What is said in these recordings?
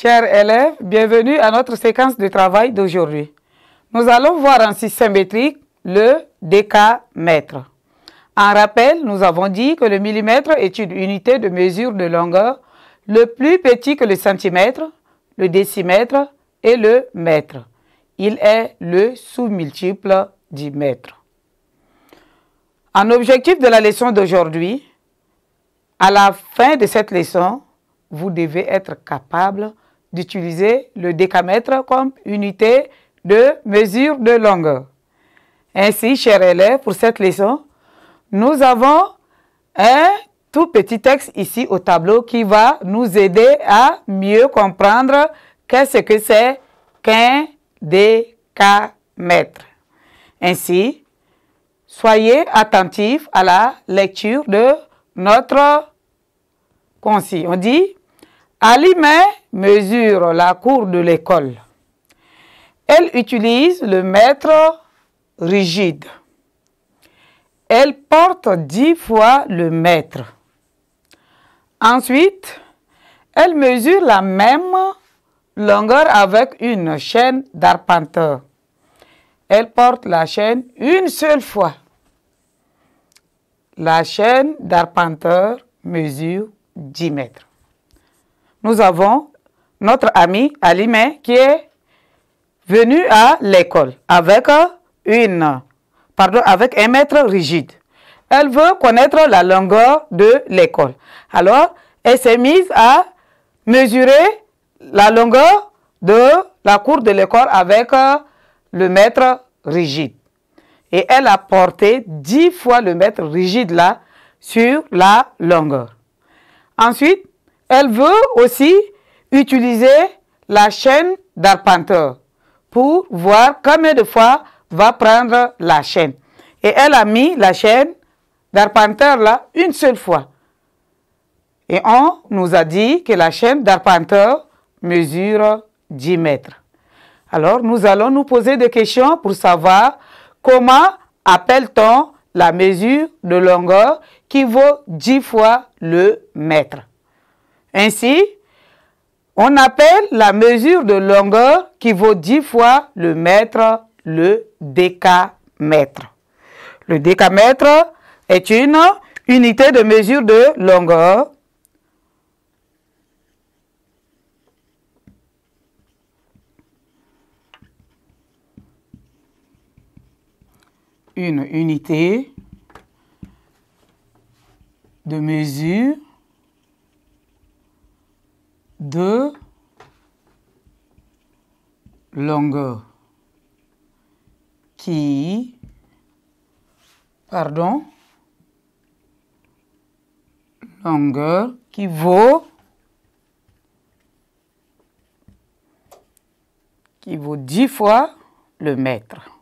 Chers élèves, bienvenue à notre séquence de travail d'aujourd'hui. Nous allons voir en système métrique le décamètre. En rappel, nous avons dit que le millimètre est une unité de mesure de longueur le plus petit que le centimètre, le décimètre et le mètre. Il est le sous-multiple du mètre. En objectif de la leçon d'aujourd'hui, à la fin de cette leçon, vous devez être capable d'utiliser le décamètre comme unité de mesure de longueur. Ainsi, chers élèves, pour cette leçon, nous avons un tout petit texte ici au tableau qui va nous aider à mieux comprendre qu'est-ce que c'est qu'un décamètre. Ainsi, soyez attentifs à la lecture de notre concis. On dit « Alimé mesure la cour de l'école. Elle utilise le mètre rigide. Elle porte 10 fois le mètre. Ensuite, elle mesure la même longueur avec une chaîne d'arpenteur. Elle porte la chaîne une seule fois. La chaîne d'arpenteur mesure 10 mètres. Nous avons notre ami Alimé qui est venu à l'école avec un mètre rigide. Elle veut connaître la longueur de l'école. Alors, elle s'est mise à mesurer la longueur de la cour de l'école avec le mètre rigide. Et elle a porté 10 fois le mètre rigide là sur la longueur. Ensuite, elle veut aussi utiliser la chaîne d'arpenteur pour voir combien de fois va prendre la chaîne. Et elle a mis la chaîne d'arpenteur là une seule fois. Et on nous a dit que la chaîne d'arpenteur mesure 10 mètres. Alors, nous allons nous poser des questions pour savoir comment appelle-t-on la mesure de longueur qui vaut 10 fois le mètre. Ainsi, on appelle la mesure de longueur qui vaut 10 fois le mètre le décamètre. Le décamètre est une unité de mesure de longueur une unité de mesure de longueur qui vaut 10 fois le mètre.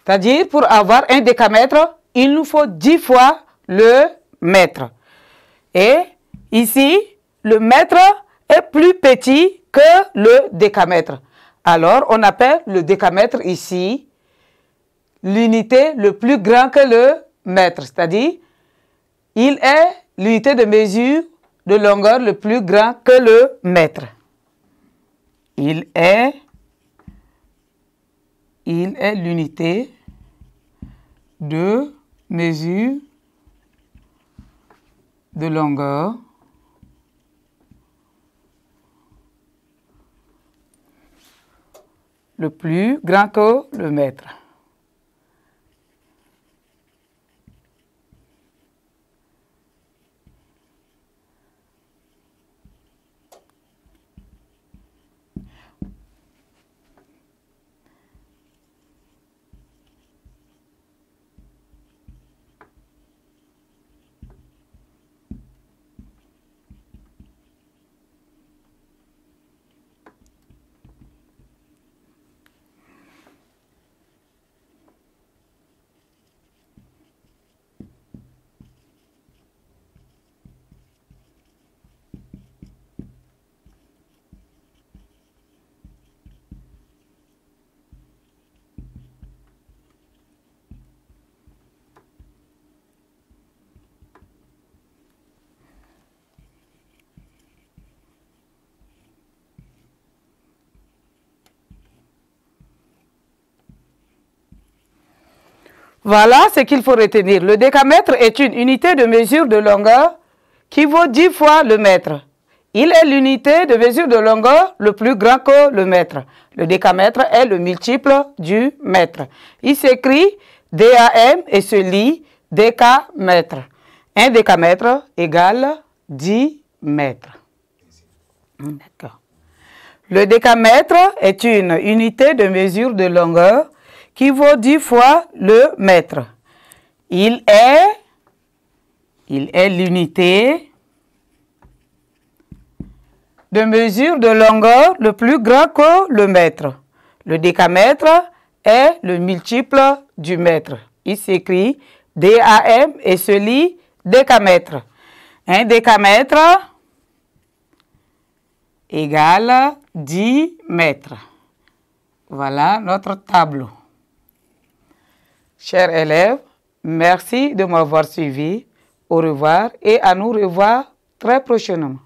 C'est-à-dire, pour avoir un décamètre, il nous faut 10 fois le mètre. Et ici, le mètre est plus petit que le décamètre. Alors, on appelle le décamètre ici l'unité le plus grand que le mètre. C'est-à-dire, il est l'unité de mesure de longueur le plus grand que le mètre. Il est l'unité de mesure de longueur le plus grand que le mètre. Voilà ce qu'il faut retenir. Le décamètre est une unité de mesure de longueur qui vaut 10 fois le mètre. Il est l'unité de mesure de longueur le plus grand que le mètre. Le décamètre est le multiple du mètre. Il s'écrit DAM et se lit décamètre. Un décamètre égale 10 mètres. D'accord. Le décamètre est une unité de mesure de longueur qui vaut 10 fois le mètre. Il est l'unité de mesure de longueur le plus grand que le mètre. Le décamètre est le multiple du mètre. Il s'écrit DAM et se lit décamètre. Un décamètre égale 10 mètres. Voilà notre tableau. Chers élèves, merci de m'avoir suivi. Au revoir et à nous revoir très prochainement.